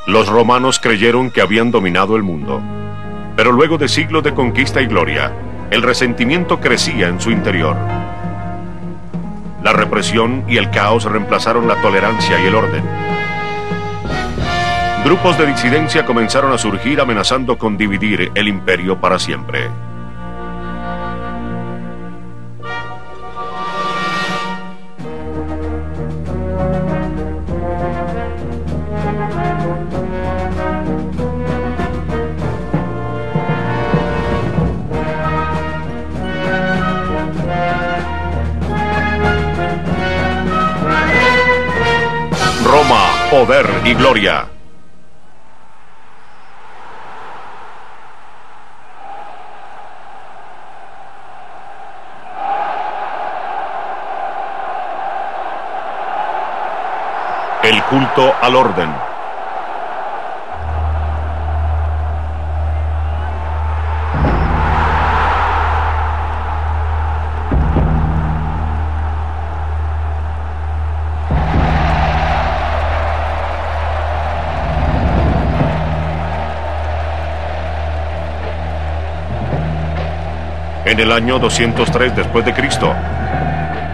Los romanos creyeron que habían dominado el mundo, pero luego de siglos de conquista y gloria, el resentimiento crecía en su interior. La represión y el caos reemplazaron la tolerancia y el orden. Grupos de disidencia comenzaron a surgir amenazando con dividir el imperio para siempre. Roma, poder y gloria. El culto al orden. En el año 203 después de Cristo,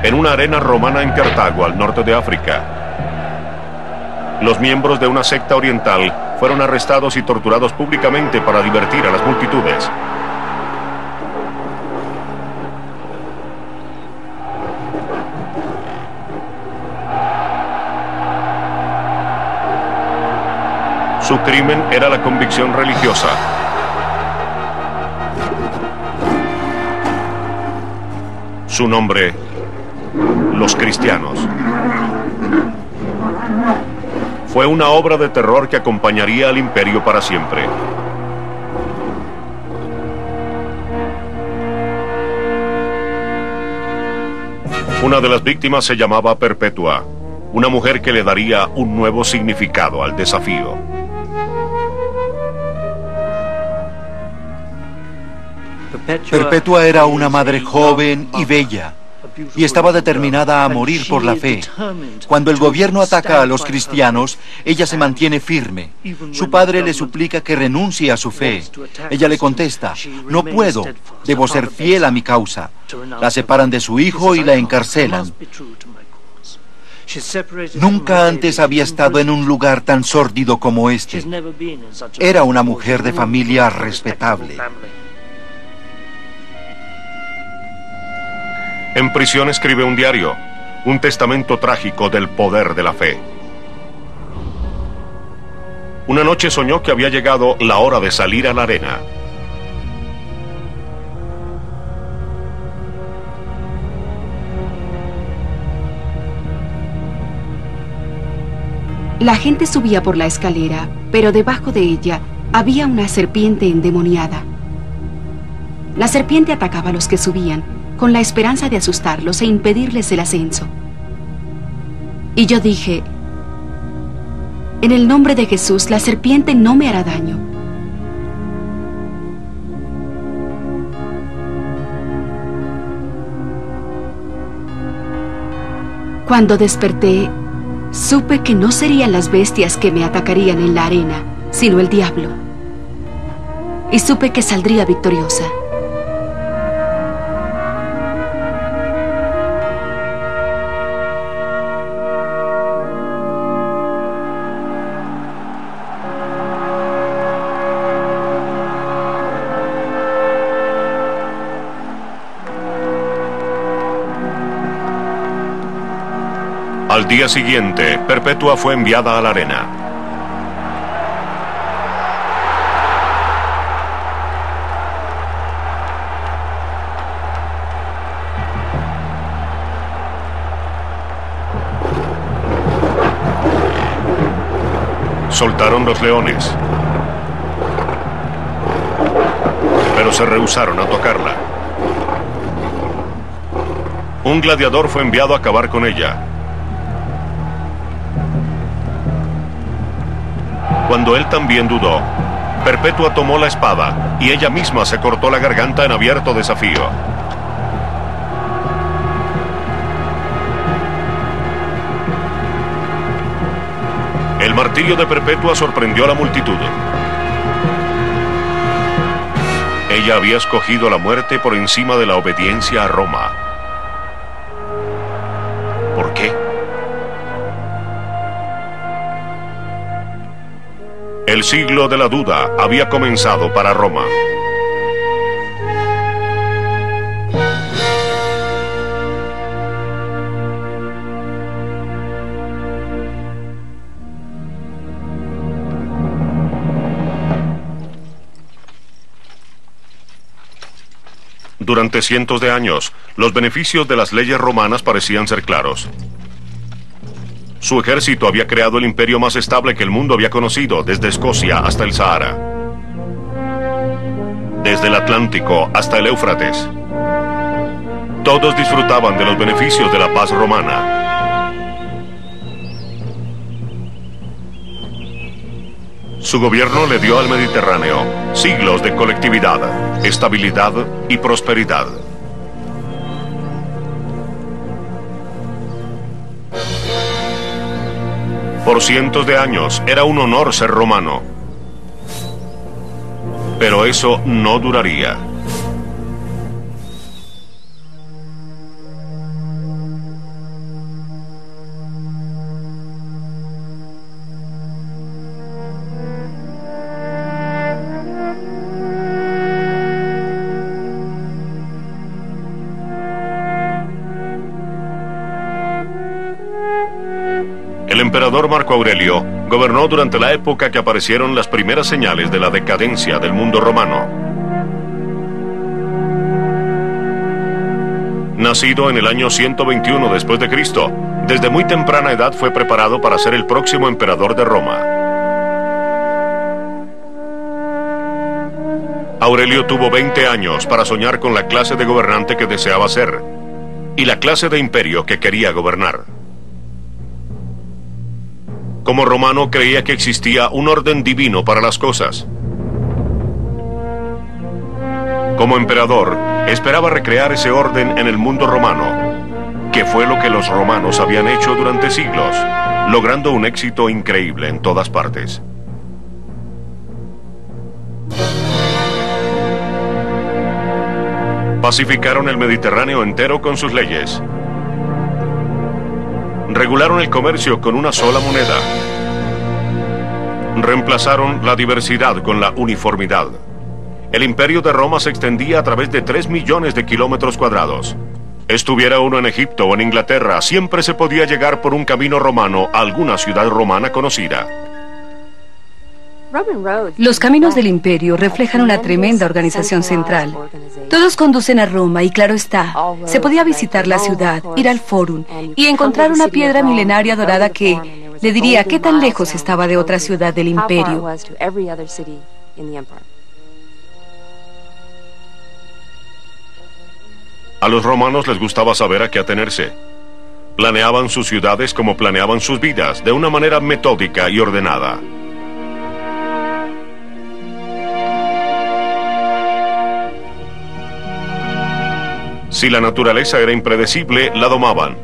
en una arena romana en Cartago, al norte de África, los miembros de una secta oriental fueron arrestados y torturados públicamente para divertir a las multitudes. Su crimen era la convicción religiosa. Su nombre, los cristianos. Fue una obra de terror que acompañaría al imperio para siempre. Una de las víctimas se llamaba Perpetua, una mujer que le daría un nuevo significado al desafío. Perpetua era una madre joven y bella, y estaba determinada a morir por la fe. Cuando el gobierno ataca a los cristianos, ella se mantiene firme. Su padre le suplica que renuncie a su fe. Ella le contesta: no puedo, debo ser fiel a mi causa. La separan de su hijo y la encarcelan. Nunca antes había estado en un lugar tan sórdido como este. Era una mujer de familia respetable. En prisión escribe un diario, un testamento trágico del poder de la fe. Una noche soñó que había llegado la hora de salir a la arena. La gente subía por la escalera, pero debajo de ella había una serpiente endemoniada. La serpiente atacaba a los que subían, con la esperanza de asustarlos e impedirles el ascenso. Y yo dije: en el nombre de Jesús, la serpiente no me hará daño. Cuando desperté, supe que no serían las bestias que me atacarían en la arena, sino el diablo. Y supe que saldría victoriosa. Al día siguiente, Perpetua fue enviada a la arena. Soltaron los leones, pero se rehusaron a tocarla. Un gladiador fue enviado a acabar con ella. Cuando él también dudó, Perpetua tomó la espada y ella misma se cortó la garganta en abierto desafío. El martirio de Perpetua sorprendió a la multitud. Ella había escogido la muerte por encima de la obediencia a Roma. ¿Por qué? El siglo de la duda había comenzado para Roma. Durante cientos de años, los beneficios de las leyes romanas parecían ser claros. Su ejército había creado el imperio más estable que el mundo había conocido, desde Escocia hasta el Sahara. Desde el Atlántico hasta el Éufrates. Todos disfrutaban de los beneficios de la paz romana. Su gobierno le dio al Mediterráneo siglos de colectividad, estabilidad y prosperidad. Por cientos de años era un honor ser romano. Pero eso no duraría. El emperador Marco Aurelio gobernó durante la época que aparecieron las primeras señales de la decadencia del mundo romano. Nacido en el año 121 después de Cristo, desde muy temprana edad fue preparado para ser el próximo emperador de Roma. Aurelio tuvo 20 años para soñar con la clase de gobernante que deseaba ser y la clase de imperio que quería gobernar. Como romano creía que existía un orden divino para las cosas. Como emperador, esperaba recrear ese orden en el mundo romano, que fue lo que los romanos habían hecho durante siglos, logrando un éxito increíble en todas partes. Pacificaron el Mediterráneo entero con sus leyes. Regularon el comercio con una sola moneda. Reemplazaron la diversidad con la uniformidad. El imperio de Roma se extendía a través de 3 millones de kilómetros cuadrados. Estuviera uno en Egipto o en Inglaterra, siempre se podía llegar por un camino romano a alguna ciudad romana conocida. Los caminos del imperio reflejan una tremenda organización central. Todos conducen a Roma y claro está, se podía visitar la ciudad, ir al Fórum y encontrar una piedra milenaria dorada que le diría qué tan lejos estaba de otra ciudad del imperio. A los romanos les gustaba saber a qué atenerse. Planeaban sus ciudades como planeaban sus vidas, de una manera metódica y ordenada. Si la naturaleza era impredecible, la domaban.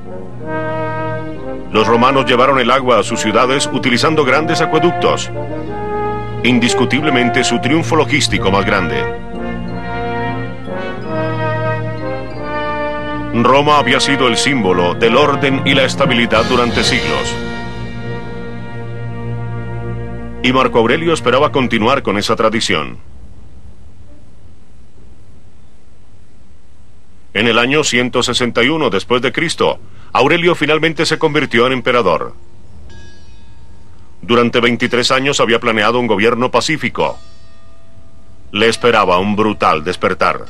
Los romanos llevaron el agua a sus ciudades utilizando grandes acueductos. Indiscutiblemente su triunfo logístico más grande. Roma había sido el símbolo del orden y la estabilidad durante siglos. Y Marco Aurelio esperaba continuar con esa tradición. En el año 161 después de Cristo, Aurelio finalmente se convirtió en emperador. Durante 23 años había planeado un gobierno pacífico. Le esperaba un brutal despertar.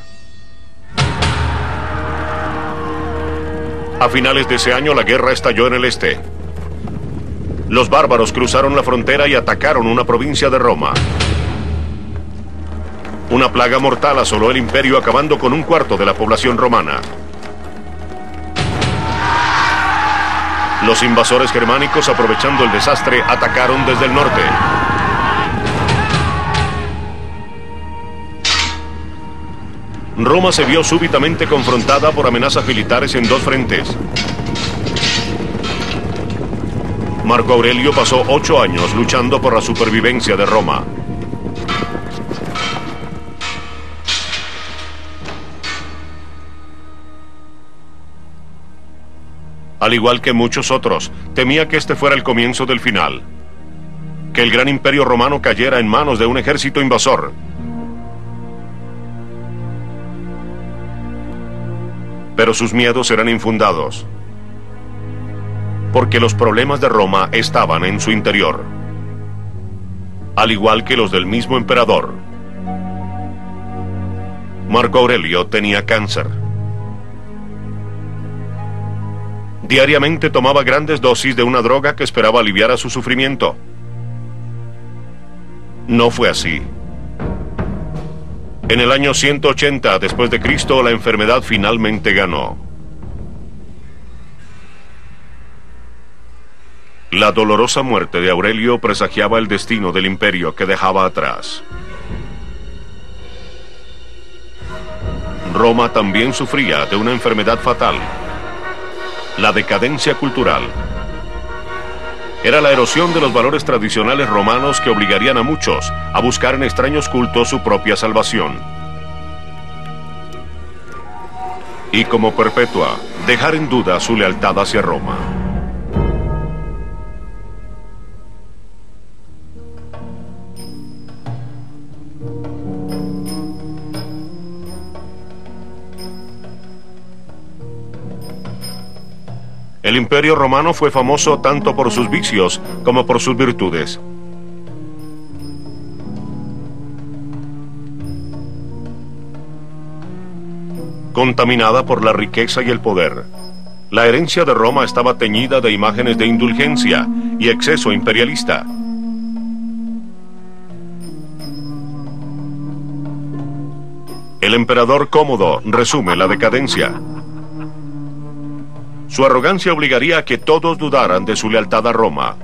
A finales de ese año la guerra estalló en el este. Los bárbaros cruzaron la frontera y atacaron una provincia de Roma. Una plaga mortal asoló el imperio, acabando con un cuarto de la población romana. Los invasores germánicos, aprovechando el desastre, atacaron desde el norte. Roma se vio súbitamente confrontada por amenazas militares en dos frentes. Marco Aurelio pasó 8 años luchando por la supervivencia de Roma. Al igual que muchos otros, temía que este fuera el comienzo del final. Que el gran imperio romano cayera en manos de un ejército invasor. Pero sus miedos eran infundados, porque los problemas de Roma estaban en su interior, al igual que los del mismo emperador. Marco Aurelio tenía cáncer. Diariamente tomaba grandes dosis de una droga que esperaba aliviar a su sufrimiento. No fue así. En el año 180 después de Cristo, la enfermedad finalmente ganó. La dolorosa muerte de Aurelio presagiaba el destino del imperio que dejaba atrás. Roma también sufría de una enfermedad fatal: la decadencia cultural. Era la erosión de los valores tradicionales romanos que obligarían a muchos a buscar en extraños cultos su propia salvación. Y como perpetua, dejar en duda su lealtad hacia Roma. El imperio romano fue famoso tanto por sus vicios como por sus virtudes. Contaminada por la riqueza y el poder, la herencia de Roma estaba teñida de imágenes de indulgencia y exceso imperialista. El emperador Cómodo resume la decadencia. Su arrogancia obligaría a que todos dudaran de su lealtad a Roma.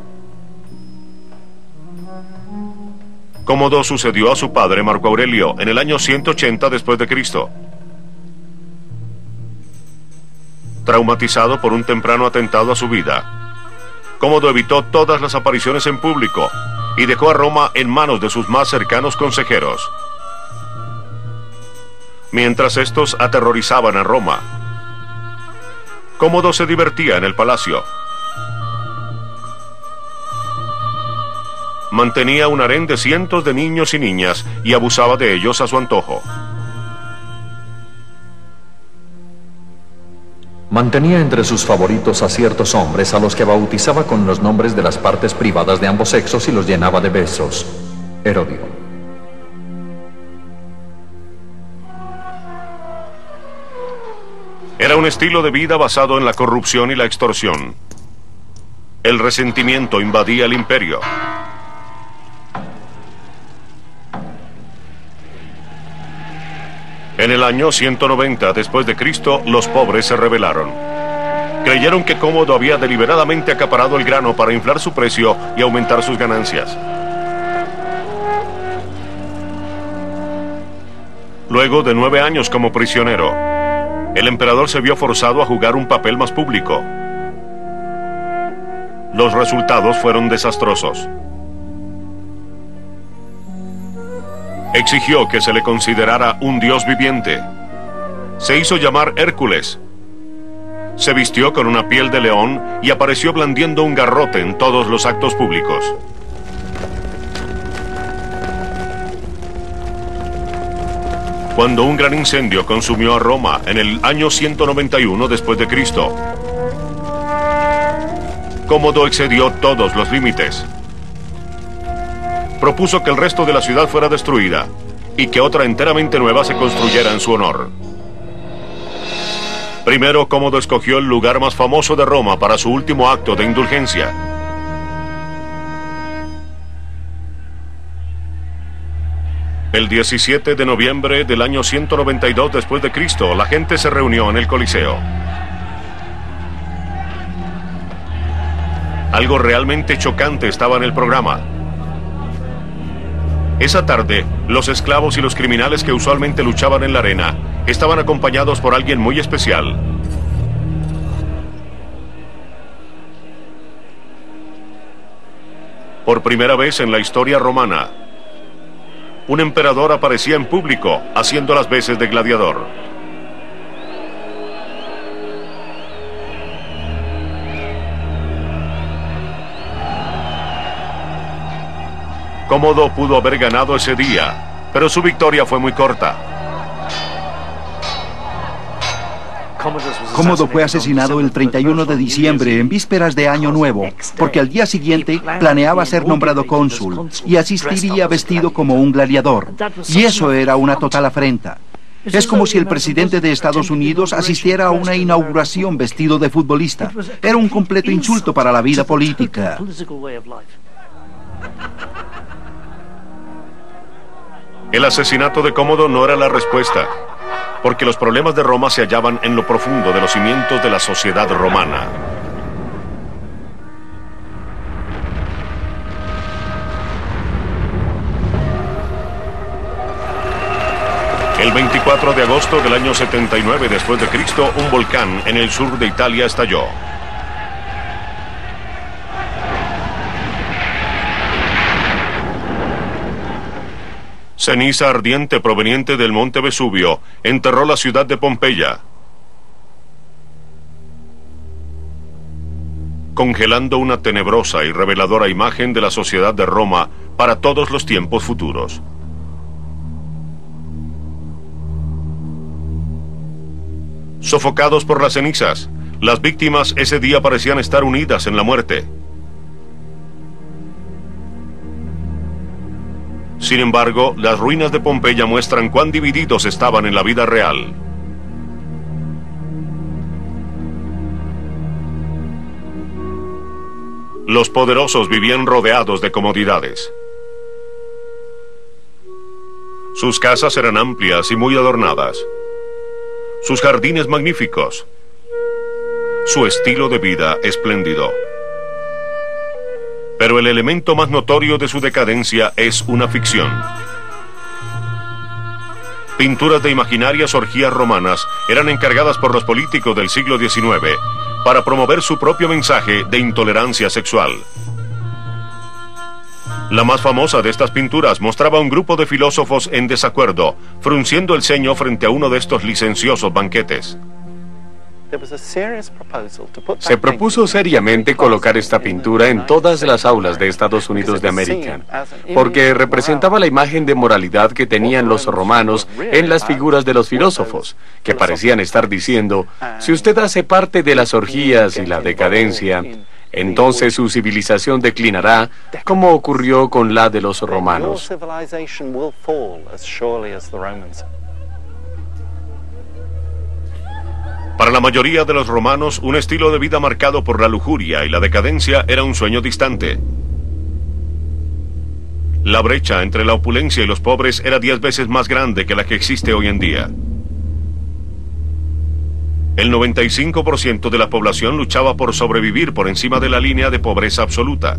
Cómodo sucedió a su padre Marco Aurelio en el año 180 después de Cristo. Traumatizado por un temprano atentado a su vida, Cómodo evitó todas las apariciones en público y dejó a Roma en manos de sus más cercanos consejeros. Mientras estos aterrorizaban a Roma, Cómodo se divertía en el palacio. Mantenía un harén de cientos de niños y niñas y abusaba de ellos a su antojo. Mantenía entre sus favoritos a ciertos hombres a los que bautizaba con los nombres de las partes privadas de ambos sexos y los llenaba de besos. Herodio. Era un estilo de vida basado en la corrupción y la extorsión. El resentimiento invadía el imperio. En el año 190 después de Cristo, los pobres se rebelaron. Creyeron que Cómodo había deliberadamente acaparado el grano para inflar su precio y aumentar sus ganancias. Luego de 9 años como prisionero, el emperador se vio forzado a jugar un papel más público. Los resultados fueron desastrosos. Exigió que se le considerara un dios viviente. Se hizo llamar Hércules. Se vistió con una piel de león y apareció blandiendo un garrote en todos los actos públicos. Cuando un gran incendio consumió a Roma en el año 191 después de Cristo, Cómodo excedió todos los límites. Propuso que el resto de la ciudad fuera destruida y que otra enteramente nueva se construyera en su honor. Primero, Cómodo escogió el lugar más famoso de Roma para su último acto de indulgencia. El 17 de noviembre del año 192 después de Cristo, la gente se reunió en el Coliseo. Algo realmente chocante estaba en el programa. Esa tarde, los esclavos y los criminales que usualmente luchaban en la arena estaban acompañados por alguien muy especial. Por primera vez en la historia romana, un emperador aparecía en público haciendo las veces de gladiador. Cómodo pudo haber ganado ese día, pero su victoria fue muy corta. Cómodo fue asesinado el 31 de diciembre, en vísperas de Año Nuevo, porque al día siguiente planeaba ser nombrado cónsul y asistiría vestido como un gladiador. Y eso era una total afrenta. Es como si el presidente de Estados Unidos asistiera a una inauguración vestido de futbolista. Era un completo insulto para la vida política. El asesinato de Cómodo no era la respuesta, porque los problemas de Roma se hallaban en lo profundo de los cimientos de la sociedad romana. El 24 de agosto del año 79 después de Cristo, un volcán en el sur de Italia estalló. Ceniza ardiente proveniente del monte Vesubio enterró la ciudad de Pompeya, congelando una tenebrosa y reveladora imagen de la sociedad de Roma para todos los tiempos futuros. Sofocados por las cenizas, las víctimas ese día parecían estar unidas en la muerte. Sin embargo, las ruinas de Pompeya muestran cuán divididos estaban en la vida real. Los poderosos vivían rodeados de comodidades. Sus casas eran amplias y muy adornadas. Sus jardines magníficos. Su estilo de vida espléndido. Pero el elemento más notorio de su decadencia es una ficción. Pinturas de imaginarias orgías romanas eran encargadas por los políticos del siglo XIX para promover su propio mensaje de intolerancia sexual. La más famosa de estas pinturas mostraba a un grupo de filósofos en desacuerdo, frunciendo el ceño frente a uno de estos licenciosos banquetes. Se propuso seriamente colocar esta pintura en todas las aulas de Estados Unidos de América, porque representaba la imagen de moralidad que tenían los romanos en las figuras de los filósofos, que parecían estar diciendo, si usted hace parte de las orgías y la decadencia, entonces su civilización declinará, como ocurrió con la de los romanos. Para la mayoría de los romanos, un estilo de vida marcado por la lujuria y la decadencia era un sueño distante. La brecha entre la opulencia y los pobres era 10 veces más grande que la que existe hoy en día. El 95% de la población luchaba por sobrevivir por encima de la línea de pobreza absoluta.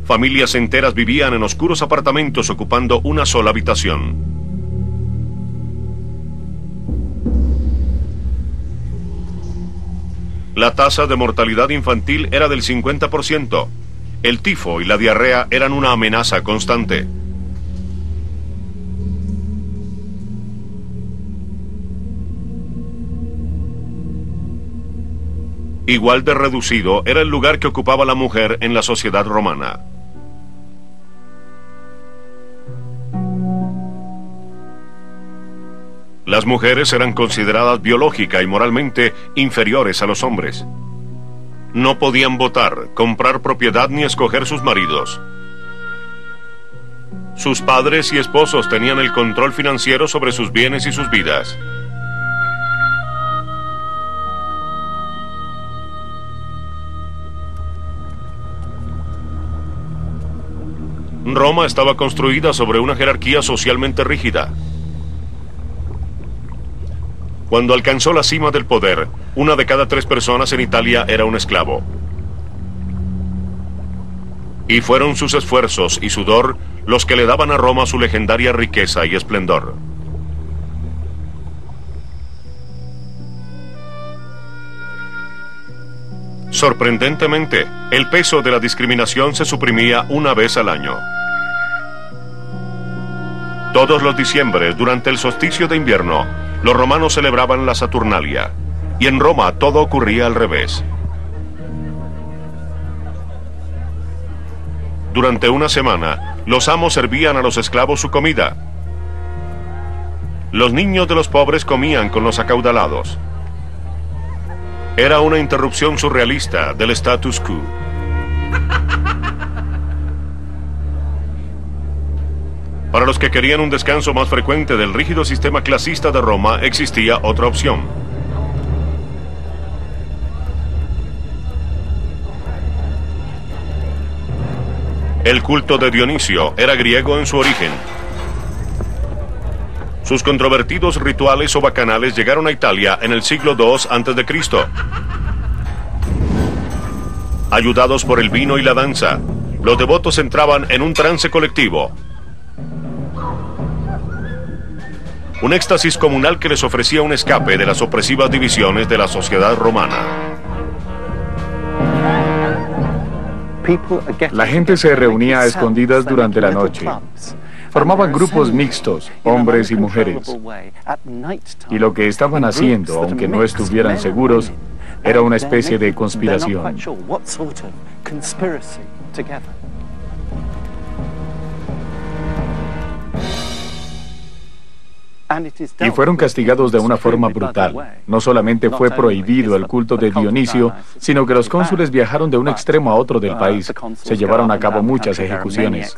Familias enteras vivían en oscuros apartamentos ocupando una sola habitación. La tasa de mortalidad infantil era del 50%. El tifo y la diarrea eran una amenaza constante. Igual de reducido era el lugar que ocupaba la mujer en la sociedad romana. Las mujeres eran consideradas biológica y moralmente inferiores a los hombres. No podían votar, comprar propiedad ni escoger sus maridos. Sus padres y esposos tenían el control financiero sobre sus bienes y sus vidas. Roma estaba construida sobre una jerarquía socialmente rígida. Cuando alcanzó la cima del poder, 1 de cada 3 personas en Italia era un esclavo. Y fueron sus esfuerzos y sudor los que le daban a Roma su legendaria riqueza y esplendor. Sorprendentemente, el peso de la discriminación se suprimía una vez al año. Todos los diciembres, durante el solsticio de invierno, los romanos celebraban la Saturnalia, y en Roma todo ocurría al revés. Durante una semana, los amos servían a los esclavos su comida. Los niños de los pobres comían con los acaudalados. Era una interrupción surrealista del status quo. Para los que querían un descanso más frecuente del rígido sistema clasista de Roma, existía otra opción. El culto de Dionisio era griego en su origen. Sus controvertidos rituales o bacanales llegaron a Italia en el siglo II a.C. Ayudados por el vino y la danza, los devotos entraban en un trance colectivo. Un éxtasis comunal que les ofrecía un escape de las opresivas divisiones de la sociedad romana. La gente se reunía a escondidas durante la noche. Formaban grupos mixtos, hombres y mujeres. Y lo que estaban haciendo, aunque no estuvieran seguros, era una especie de conspiración. Y fueron castigados de una forma brutal. No solamente fue prohibido el culto de Dionisio, sino que los cónsules viajaron de un extremo a otro del país. Se llevaron a cabo muchas ejecuciones.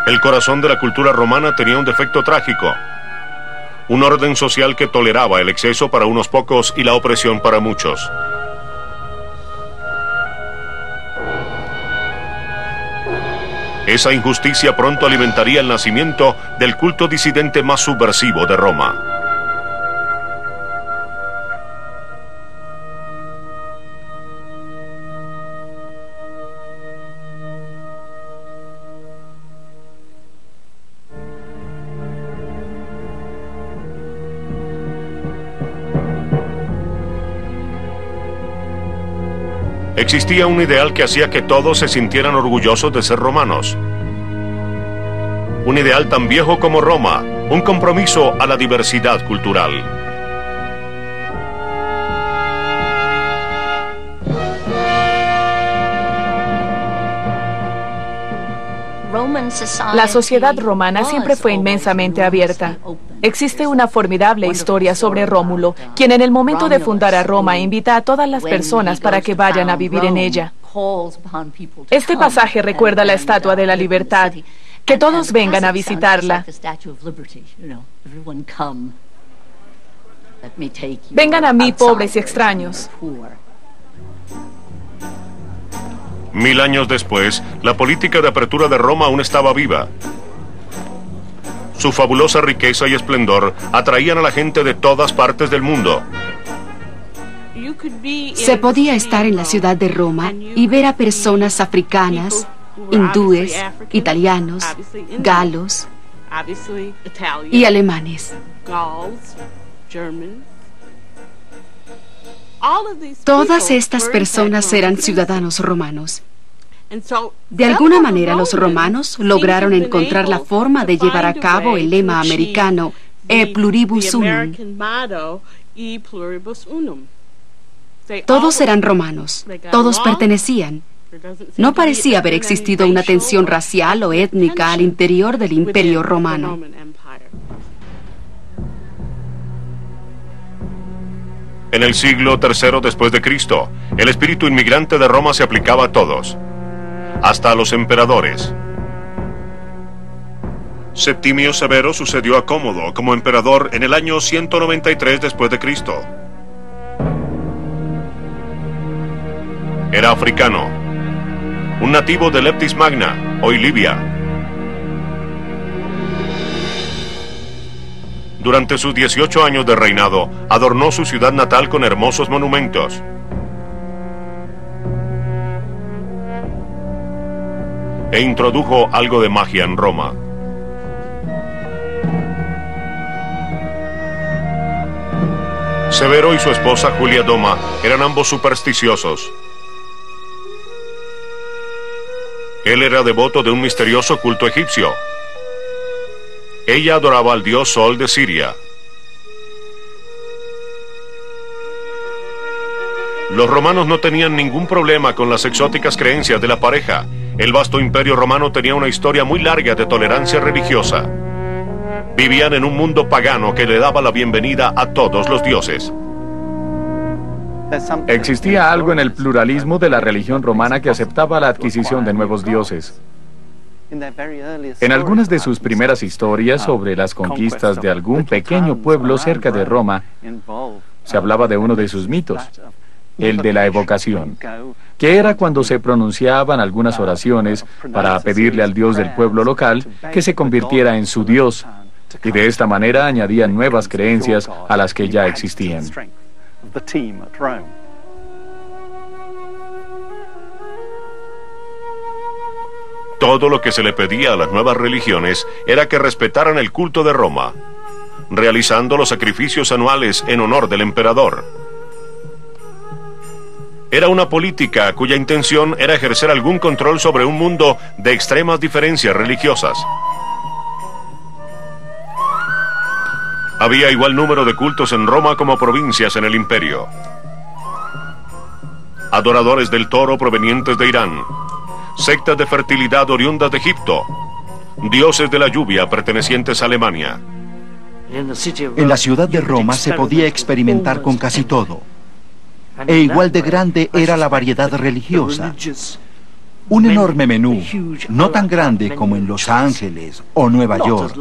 El corazón de la cultura romana tenía un defecto trágico. Un orden social que toleraba el exceso para unos pocos y la opresión para muchos. Esa injusticia pronto alimentaría el nacimiento del culto disidente más subversivo de Roma. Existía un ideal que hacía que todos se sintieran orgullosos de ser romanos. Un ideal tan viejo como Roma, un compromiso a la diversidad cultural. La sociedad romana siempre fue inmensamente abierta. Existe una formidable historia sobre Rómulo, quien en el momento de fundar a Roma invita a todas las personas para que vayan a vivir en ella. Este pasaje recuerda la Estatua de la Libertad. Que todos vengan a visitarla. Vengan a mí, pobres y extraños. 1000 años después, la política de apertura de Roma aún estaba viva. Su fabulosa riqueza y esplendor atraían a la gente de todas partes del mundo. Se podía estar en la ciudad de Roma y ver a personas africanas, hindúes, italianos, galos y alemanes. Todas estas personas eran ciudadanos romanos. De alguna manera los romanos lograron encontrar la forma de llevar a cabo el lema americano E pluribus unum. Todos eran romanos, todos pertenecían. No parecía haber existido una tensión racial o étnica al interior del Imperio Romano. En el siglo III después de Cristo, el espíritu inmigrante de Roma se aplicaba a todos, hasta a los emperadores. Septimio Severo sucedió a Cómodo como emperador en el año 193 después de Cristo. Era africano, un nativo de Leptis Magna, hoy Libia. Durante sus 18 años de reinado, adornó su ciudad natal con hermosos monumentos. E introdujo algo de magia en Roma. Severo y su esposa Julia Doma eran ambos supersticiosos. Él era devoto de un misterioso culto egipcio. Ella adoraba al dios Sol de Siria. Los romanos no tenían ningún problema con las exóticas creencias de la pareja. El vasto imperio romano tenía una historia muy larga de tolerancia religiosa. Vivían en un mundo pagano que le daba la bienvenida a todos los dioses. Existía algo en el pluralismo de la religión romana que aceptaba la adquisición de nuevos dioses. En algunas de sus primeras historias sobre las conquistas de algún pequeño pueblo cerca de Roma, se hablaba de uno de sus mitos, el de la evocación, que era cuando se pronunciaban algunas oraciones para pedirle al dios del pueblo local que se convirtiera en su dios, y de esta manera añadían nuevas creencias a las que ya existían. Todo lo que se le pedía a las nuevas religiones era que respetaran el culto de Roma, realizando los sacrificios anuales en honor del emperador. Era una política cuya intención era ejercer algún control sobre un mundo de extremas diferencias religiosas. Había igual número de cultos en Roma como provincias en el imperio. Adoradores del toro provenientes de Irán, sectas de fertilidad oriundas de Egipto, dioses de la lluvia pertenecientes a Alemania. En la ciudad de Roma se podía experimentar con casi todo. E igual de grande era la variedad religiosa. Un enorme menú, no tan grande como en Los Ángeles o Nueva York,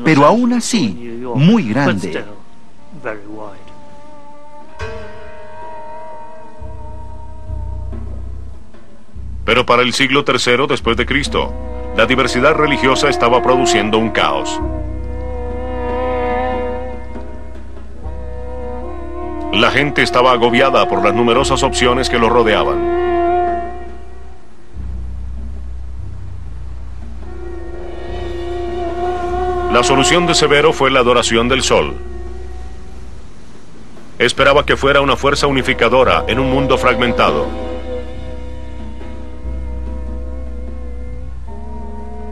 pero aún así muy grande. Pero para el siglo III después de Cristo, la diversidad religiosa estaba produciendo un caos. La gente estaba agobiada por las numerosas opciones que lo rodeaban. La solución de Severo fue la adoración del sol. Esperaba que fuera una fuerza unificadora en un mundo fragmentado.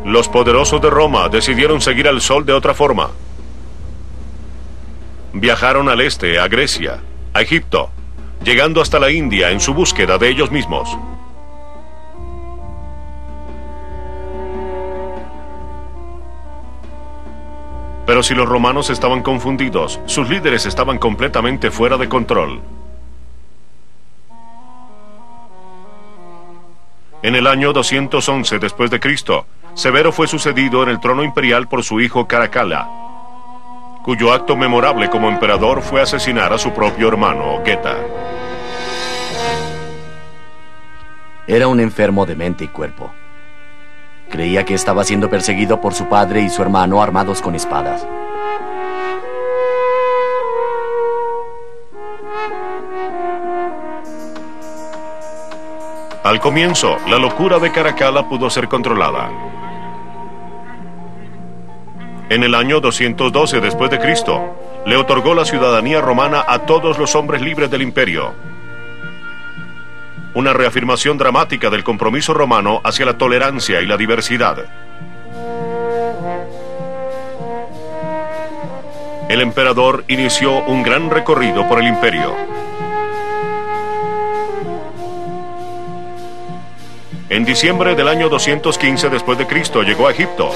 Los poderosos de Roma decidieron seguir al sol de otra forma. Viajaron al este, a Grecia, a Egipto, llegando hasta la India en su búsqueda de ellos mismos. Pero si los romanos estaban confundidos, sus líderes estaban completamente fuera de control. En el año 211 después de Cristo, Severo fue sucedido en el trono imperial por su hijo Caracalla, cuyo acto memorable como emperador fue asesinar a su propio hermano, Geta. Era un enfermo de mente y cuerpo. Creía que estaba siendo perseguido por su padre y su hermano armados con espadas. Al comienzo, la locura de Caracalla pudo ser controlada. En el año 212 después de Cristo, le otorgó la ciudadanía romana a todos los hombres libres del imperio. Una reafirmación dramática del compromiso romano hacia la tolerancia y la diversidad. El emperador inició un gran recorrido por el imperio. En diciembre del año 215 después de Cristo llegó a Egipto.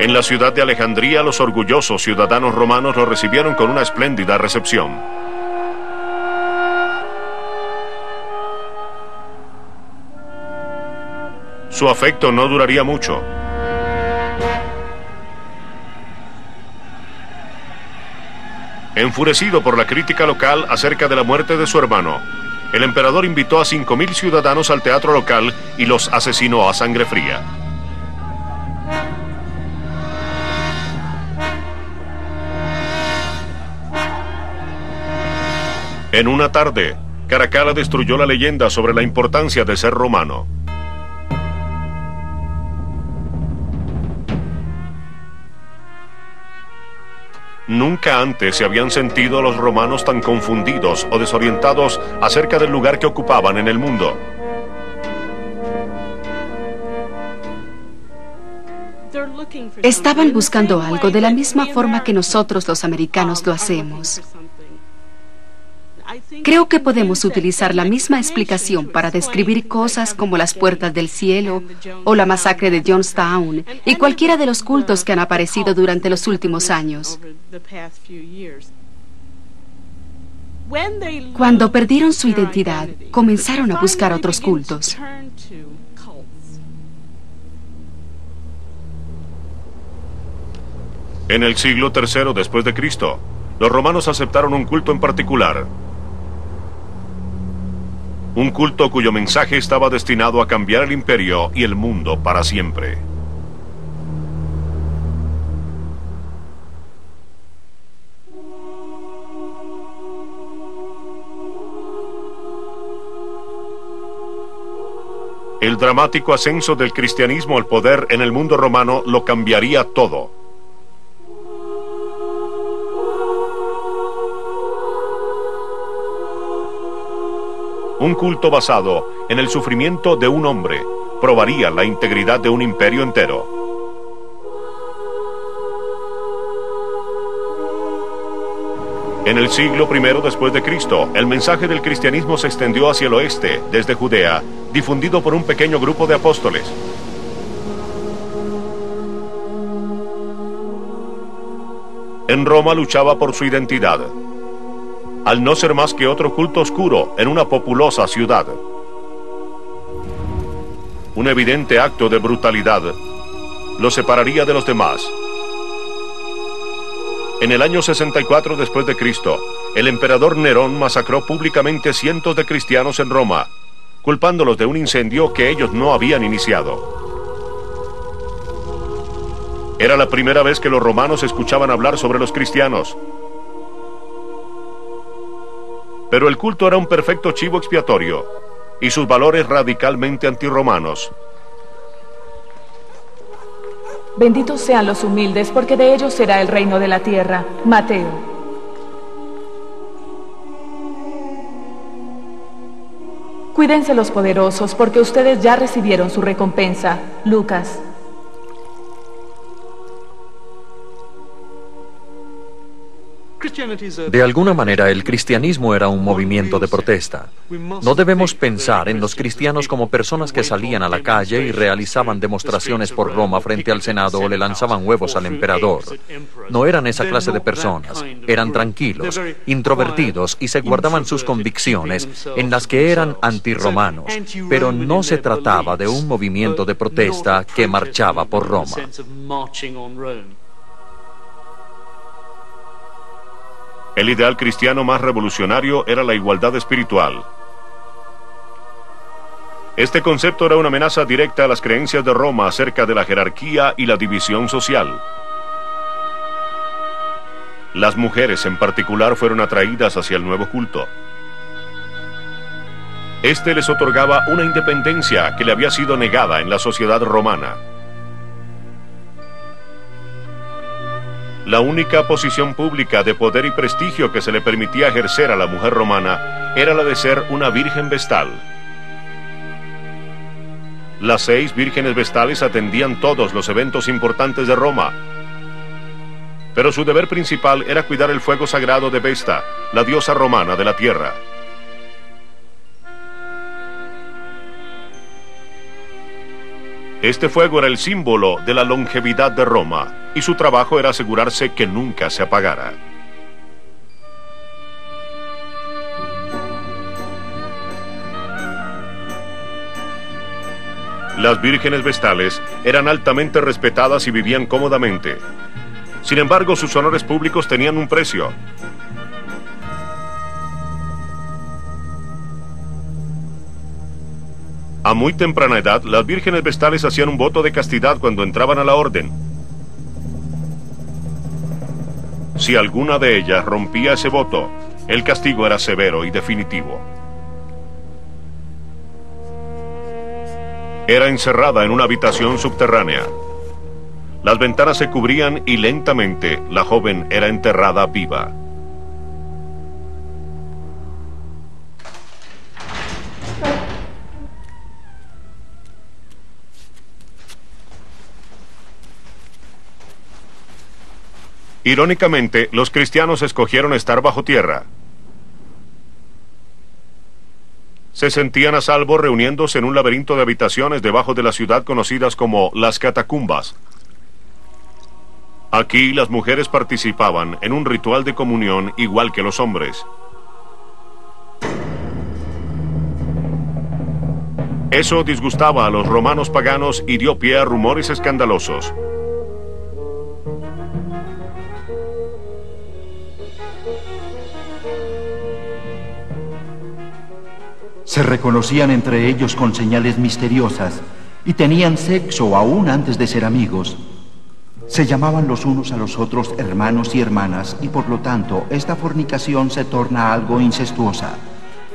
En la ciudad de Alejandría, los orgullosos ciudadanos romanos lo recibieron con una espléndida recepción. Su afecto no duraría mucho. Enfurecido por la crítica local acerca de la muerte de su hermano, el emperador invitó a 5.000 ciudadanos al teatro local y los asesinó a sangre fría. En una tarde, Caracalla destruyó la leyenda sobre la importancia de ser romano. Nunca antes se habían sentido los romanos tan confundidos o desorientados acerca del lugar que ocupaban en el mundo. Estaban buscando algo de la misma forma que nosotros los americanos lo hacemos. Creo que podemos utilizar la misma explicación para describir cosas como las puertas del cielo o la masacre de Jonestown y cualquiera de los cultos que han aparecido durante los últimos años. Cuando perdieron su identidad, comenzaron a buscar otros cultos. En el siglo III después de Cristo, los romanos aceptaron un culto en particular. Un culto cuyo mensaje estaba destinado a cambiar el imperio y el mundo para siempre. El dramático ascenso del cristianismo al poder en el mundo romano lo cambiaría todo. Un culto basado en el sufrimiento de un hombre probaría la integridad de un imperio entero. En el siglo I después de Cristo, el mensaje del cristianismo se extendió hacia el oeste, desde Judea, difundido por un pequeño grupo de apóstoles. En Roma luchaba por su identidad, al no ser más que otro culto oscuro en una populosa ciudad. Un evidente acto de brutalidad lo separaría de los demás. En el año 64 después de Cristo, el emperador Nerón masacró públicamente cientos de cristianos en Roma, culpándolos de un incendio que ellos no habían iniciado. Era la primera vez que los romanos escuchaban hablar sobre los cristianos. Pero el culto era un perfecto chivo expiatorio y sus valores radicalmente antirromanos. Benditos sean los humildes, porque de ellos será el reino de la tierra. Mateo. Cuídense los poderosos, porque ustedes ya recibieron su recompensa. Lucas. De alguna manera, el cristianismo era un movimiento de protesta. No debemos pensar en los cristianos como personas que salían a la calle y realizaban demostraciones por Roma frente al Senado o le lanzaban huevos al emperador. No eran esa clase de personas. Eran tranquilos, introvertidos y se guardaban sus convicciones en las que eran antirromanos. Pero no se trataba de un movimiento de protesta que marchaba por Roma. El ideal cristiano más revolucionario era la igualdad espiritual. Este concepto era una amenaza directa a las creencias de Roma acerca de la jerarquía y la división social. Las mujeres en particular fueron atraídas hacia el nuevo culto. Este les otorgaba una independencia que le había sido negada en la sociedad romana. La única posición pública de poder y prestigio que se le permitía ejercer a la mujer romana era la de ser una virgen vestal. Las 6 vírgenes vestales atendían todos los eventos importantes de Roma, pero su deber principal era cuidar el fuego sagrado de Vesta, la diosa romana de la tierra. Este fuego era el símbolo de la longevidad de Roma, y su trabajo era asegurarse que nunca se apagara. Las vírgenes vestales eran altamente respetadas y vivían cómodamente. Sin embargo, sus honores públicos tenían un precio. A muy temprana edad, las vírgenes vestales hacían un voto de castidad cuando entraban a la orden. Si alguna de ellas rompía ese voto, el castigo era severo y definitivo. Era encerrada en una habitación subterránea. Las ventanas se cubrían y lentamente la joven era enterrada viva. Irónicamente, los cristianos escogieron estar bajo tierra. Se sentían a salvo reuniéndose en un laberinto de habitaciones debajo de la ciudad conocidas como las catacumbas. Aquí las mujeres participaban en un ritual de comunión igual que los hombres. Eso disgustaba a los romanos paganos y dio pie a rumores escandalosos. Se reconocían entre ellos con señales misteriosas y tenían sexo aún antes de ser amigos. Se llamaban los unos a los otros hermanos y hermanas y por lo tanto esta fornicación se torna algo incestuosa.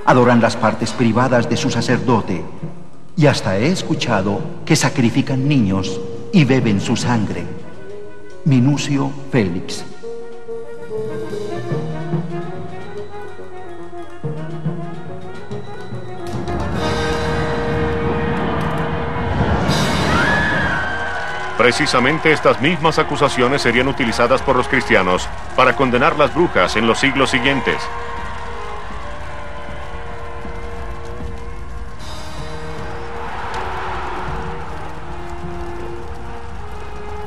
Adoran las partes privadas de su sacerdote y hasta he escuchado que sacrifican niños y beben su sangre. Minucio Félix. Precisamente estas mismas acusaciones serían utilizadas por los cristianos para condenar las brujas en los siglos siguientes.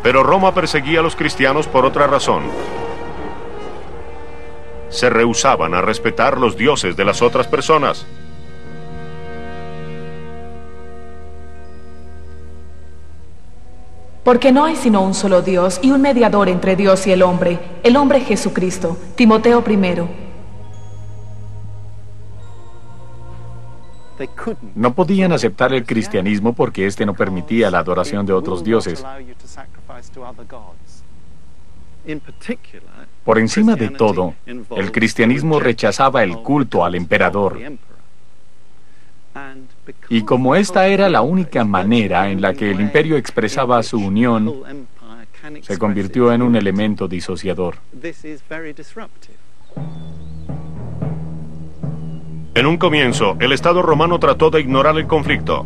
Pero Roma perseguía a los cristianos por otra razón. Se rehusaban a respetar los dioses de las otras personas. Porque no hay sino un solo Dios y un mediador entre Dios y el hombre Jesucristo. Timoteo 1. No podían aceptar el cristianismo porque éste no permitía la adoración de otros dioses. Por encima de todo, el cristianismo rechazaba el culto al emperador. Y como esta era la única manera en la que el imperio expresaba su unión, se convirtió en un elemento disociador. En un comienzo, el Estado romano trató de ignorar el conflicto.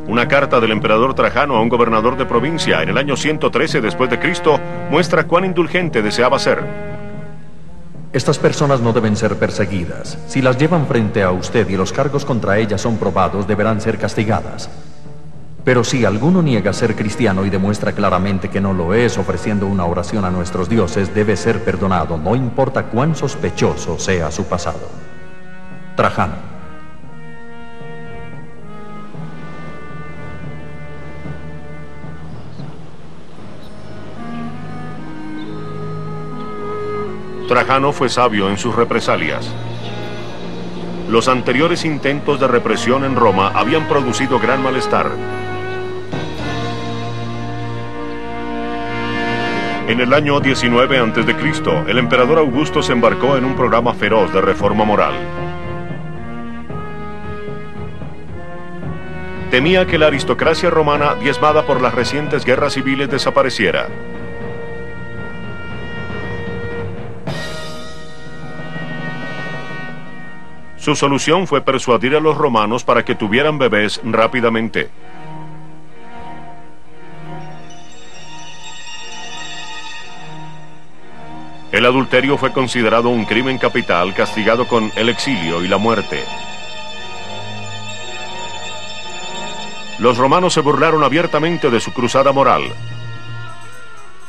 Una carta del emperador Trajano a un gobernador de provincia en el año 113 después de Cristo muestra cuán indulgente deseaba ser. Estas personas no deben ser perseguidas. Si las llevan frente a usted y los cargos contra ellas son probados, deberán ser castigadas. Pero si alguno niega ser cristiano y demuestra claramente que no lo es, ofreciendo una oración a nuestros dioses, debe ser perdonado, no importa cuán sospechoso sea su pasado. Trajano. Trajano fue sabio en sus represalias. Los anteriores intentos de represión en Roma habían producido gran malestar. En el año 19 a.C., el emperador Augusto se embarcó en un programa feroz de reforma moral. Temía que la aristocracia romana, diezmada por las recientes guerras civiles, desapareciera. Su solución fue persuadir a los romanos para que tuvieran bebés rápidamente. El adulterio fue considerado un crimen capital castigado con el exilio y la muerte. Los romanos se burlaron abiertamente de su cruzada moral.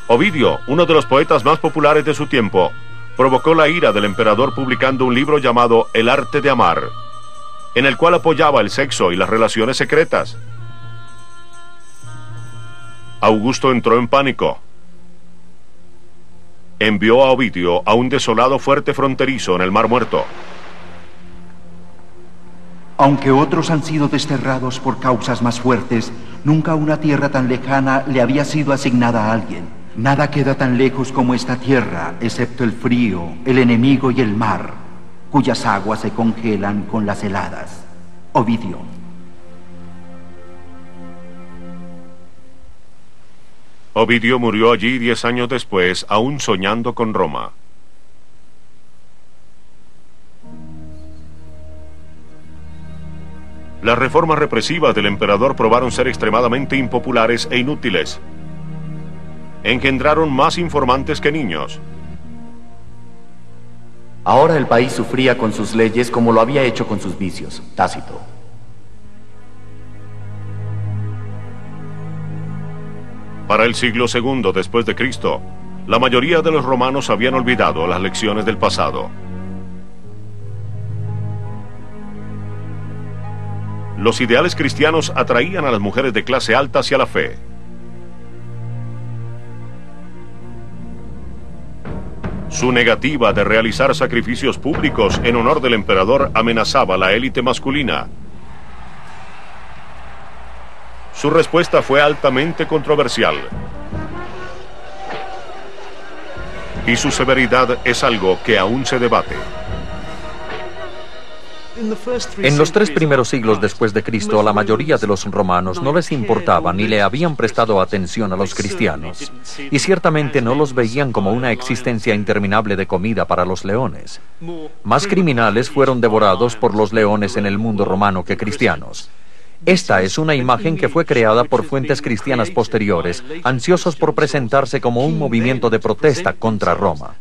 Ovidio, uno de los poetas más populares de su tiempo, provocó la ira del emperador publicando un libro llamado El arte de amar, en el cual apoyaba el sexo y las relaciones secretas. Augusto entró en pánico. Envió a Ovidio a un desolado fuerte fronterizo en el Mar Muerto. Aunque otros han sido desterrados por causas más fuertes, nunca una tierra tan lejana le había sido asignada a alguien. Nada queda tan lejos como esta tierra, excepto el frío, el enemigo y el mar, cuyas aguas se congelan con las heladas. Ovidio. Ovidio murió allí 10 años después, aún soñando con Roma. Las reformas represivas del emperador probaron ser extremadamente impopulares e inútiles. Engendraron más informantes que niños. Ahora el país sufría con sus leyes como lo había hecho con sus vicios. Tácito. Para el siglo II después de Cristo, la mayoría de los romanos habían olvidado las lecciones del pasado. Los ideales cristianos atraían a las mujeres de clase alta hacia la fe. Su negativa de realizar sacrificios públicos en honor del emperador amenazaba a la élite masculina. Su respuesta fue altamente controversial. Y su severidad es algo que aún se debate. En los 3 primeros siglos después de Cristo, a la mayoría de los romanos no les importaba ni le habían prestado atención a los cristianos, y ciertamente no los veían como una existencia interminable de comida para los leones. Más criminales fueron devorados por los leones en el mundo romano que cristianos. Esta es una imagen que fue creada por fuentes cristianas posteriores, ansiosos por presentarse como un movimiento de protesta contra Roma.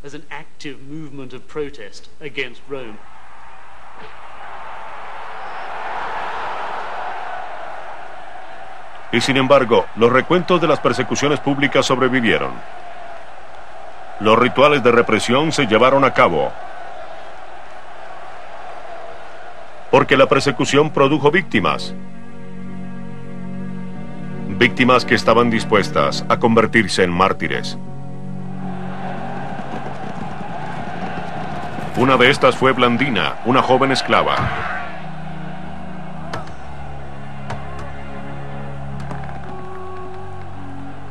Y sin embargo, los recuentos de las persecuciones públicas sobrevivieron. Los rituales de represión se llevaron a cabo. Porque la persecución produjo víctimas. Víctimas que estaban dispuestas a convertirse en mártires. Una de estas fue Blandina, una joven esclava.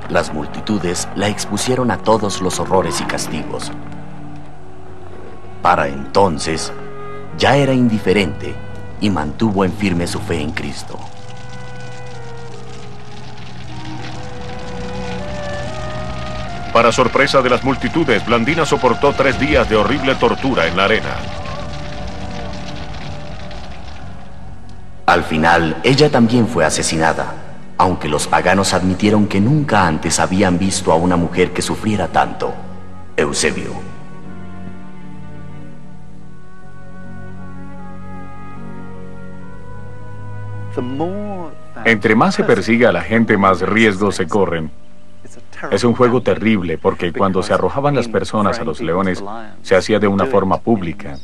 Las multitudes la expusieron a todos los horrores y castigos. Para entonces, ya era indiferente y mantuvo en firme su fe en Cristo. Para sorpresa de las multitudes, Blandina soportó 3 días de horrible tortura en la arena. Al final, ella también fue asesinada, aunque los paganos admitieron que nunca antes habían visto a una mujer que sufriera tanto. Eusebio. Entre más se persigue a la gente, más riesgos se corren. Es un juego terrible porque cuando se arrojaban las personas a los leones, se hacía de una forma pública.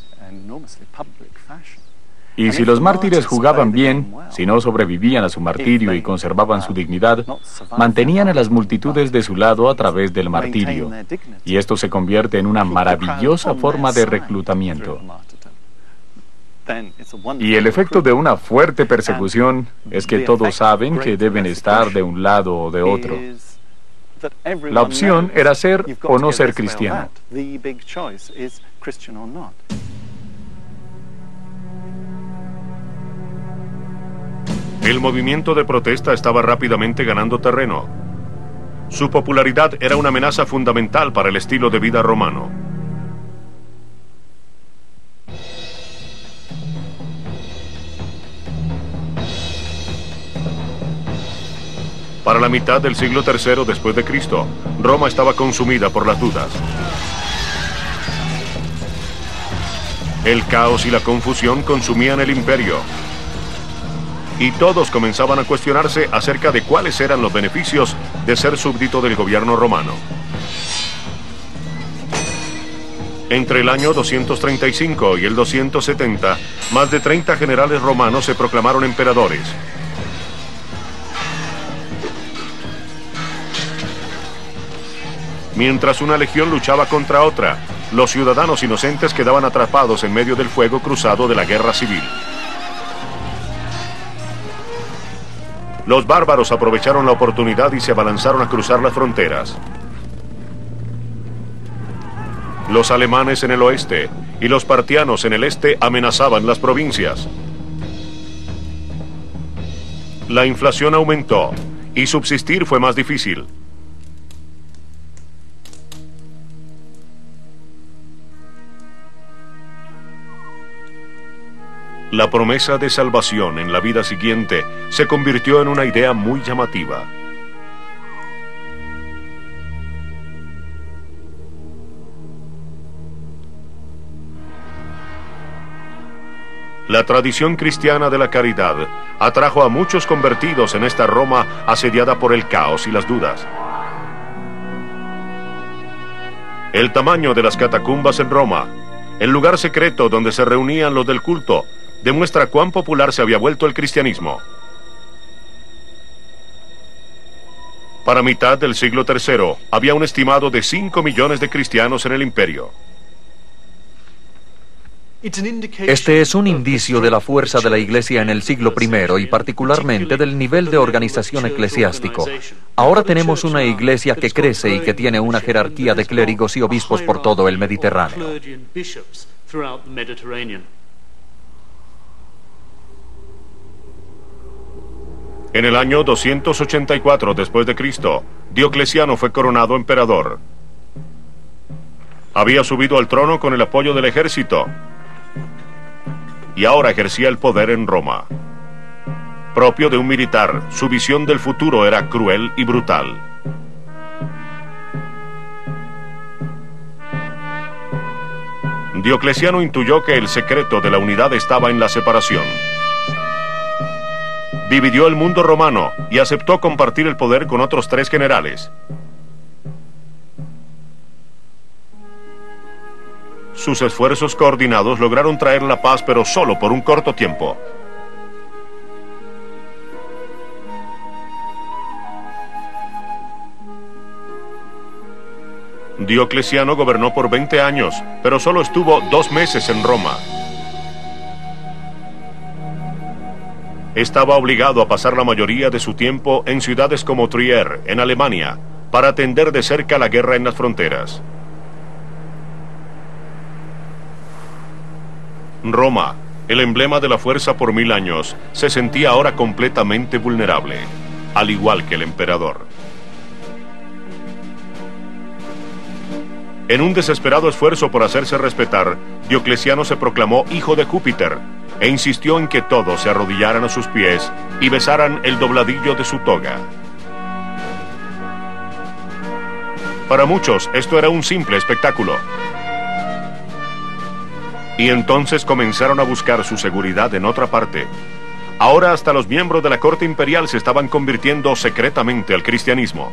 Y si los mártires jugaban bien, si no sobrevivían a su martirio y conservaban su dignidad, mantenían a las multitudes de su lado a través del martirio. Y esto se convierte en una maravillosa forma de reclutamiento. Y el efecto de una fuerte persecución es que todos saben que deben estar de un lado o de otro. La opción era ser o no ser cristiano. El movimiento de protesta estaba rápidamente ganando terreno. Su popularidad era una amenaza fundamental para el estilo de vida romano. Para la mitad del siglo III después de Cristo, Roma estaba consumida por las dudas. El caos y la confusión consumían el imperio. Y todos comenzaban a cuestionarse acerca de cuáles eran los beneficios de ser súbdito del gobierno romano. Entre el año 235 y el 270, más de 30 generales romanos se proclamaron emperadores. Mientras una legión luchaba contra otra, los ciudadanos inocentes quedaban atrapados en medio del fuego cruzado de la guerra civil. Los bárbaros aprovecharon la oportunidad y se abalanzaron a cruzar las fronteras. Los alemanes en el oeste y los partianos en el este amenazaban las provincias. La inflación aumentó y subsistir fue más difícil. La promesa de salvación en la vida siguiente se convirtió en una idea muy llamativa. La tradición cristiana de la caridad atrajo a muchos convertidos en esta Roma asediada por el caos y las dudas. El tamaño de las catacumbas en Roma, el lugar secreto donde se reunían los del culto, demuestra cuán popular se había vuelto el cristianismo. Para mitad del siglo III, había un estimado de 5 millones de cristianos en el imperio. Este es un indicio de la fuerza de la Iglesia en el siglo I y particularmente del nivel de organización eclesiástico. Ahora tenemos una Iglesia que crece y que tiene una jerarquía de clérigos y obispos por todo el Mediterráneo. En el año 284 después de Cristo, Diocleciano fue coronado emperador. Había subido al trono con el apoyo del ejército y ahora ejercía el poder en Roma. Propio de un militar, su visión del futuro era cruel y brutal. Diocleciano intuyó que el secreto de la unidad estaba en la separación. Dividió el mundo romano y aceptó compartir el poder con otros 3 generales. Sus esfuerzos coordinados lograron traer la paz, pero solo por un corto tiempo. Diocleciano gobernó por 20 años, pero solo estuvo 2 meses en Roma. Estaba obligado a pasar la mayoría de su tiempo en ciudades como Trier, en Alemania, para atender de cerca la guerra en las fronteras. Roma, el emblema de la fuerza por 1000 años, se sentía ahora completamente vulnerable, al igual que el emperador. En un desesperado esfuerzo por hacerse respetar, Diocleciano se proclamó hijo de Júpiter e insistió en que todos se arrodillaran a sus pies y besaran el dobladillo de su toga. Para muchos, esto era un simple espectáculo. Y entonces comenzaron a buscar su seguridad en otra parte. Ahora hasta los miembros de la corte imperial se estaban convirtiendo secretamente al cristianismo.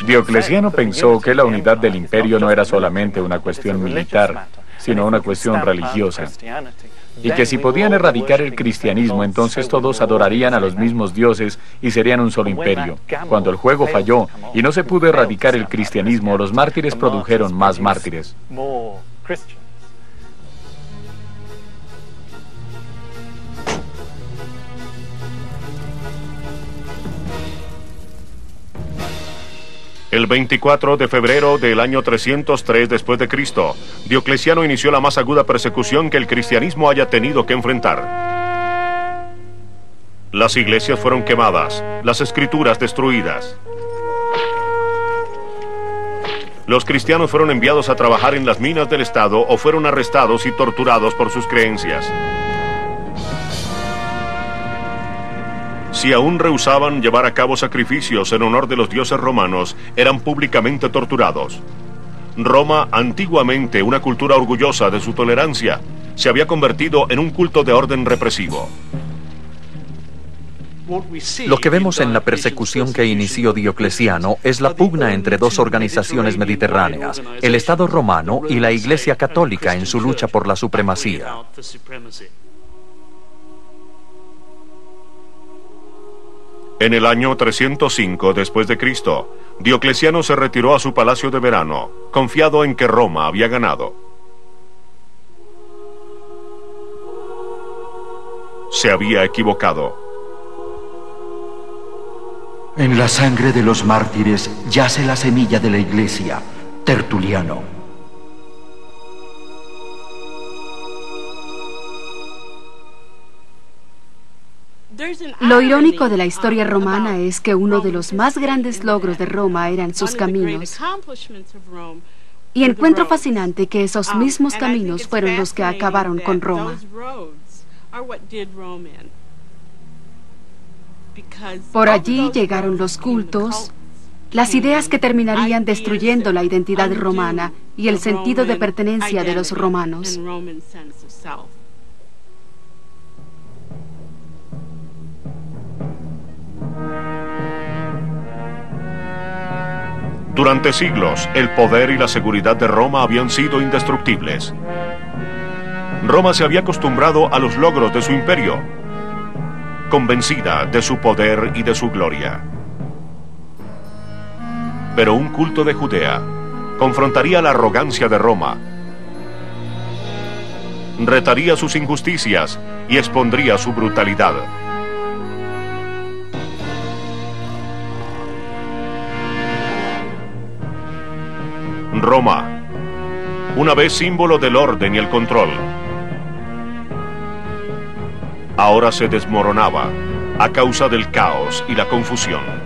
Diocleciano pensó que la unidad del imperio no era solamente una cuestión militar, sino una cuestión religiosa. Y que si podían erradicar el cristianismo, entonces todos adorarían a los mismos dioses y serían un solo imperio. Cuando el juego falló y no se pudo erradicar el cristianismo, los mártires produjeron más mártires. El 24 de febrero del año 303 después de Cristo, Diocleciano inició la más aguda persecución que el cristianismo haya tenido que enfrentar. Las iglesias fueron quemadas, las escrituras destruidas. Los cristianos fueron enviados a trabajar en las minas del Estado o fueron arrestados y torturados por sus creencias. Si aún rehusaban llevar a cabo sacrificios en honor de los dioses romanos, eran públicamente torturados. Roma, antiguamente una cultura orgullosa de su tolerancia, se había convertido en un culto de orden represivo. Lo que vemos en la persecución que inició Diocleciano es la pugna entre 2 organizaciones mediterráneas, el Estado romano y la Iglesia católica en su lucha por la supremacía. En el año 305 después de Cristo, Diocleciano se retiró a su palacio de verano, confiado en que Roma había ganado. Se había equivocado. En la sangre de los mártires yace la semilla de la Iglesia, Tertuliano. Lo irónico de la historia romana es que uno de los más grandes logros de Roma eran sus caminos. Y encuentro fascinante que esos mismos caminos fueron los que acabaron con Roma. Por allí llegaron los cultos, las ideas que terminarían destruyendo la identidad romana y el sentido de pertenencia de los romanos. Durante siglos, el poder y la seguridad de Roma habían sido indestructibles. Roma se había acostumbrado a los logros de su imperio, convencida de su poder y de su gloria. Pero un culto de Judea confrontaría la arrogancia de Roma, retaría sus injusticias y expondría su brutalidad. Roma, una vez símbolo del orden y el control, ahora se desmoronaba a causa del caos y la confusión.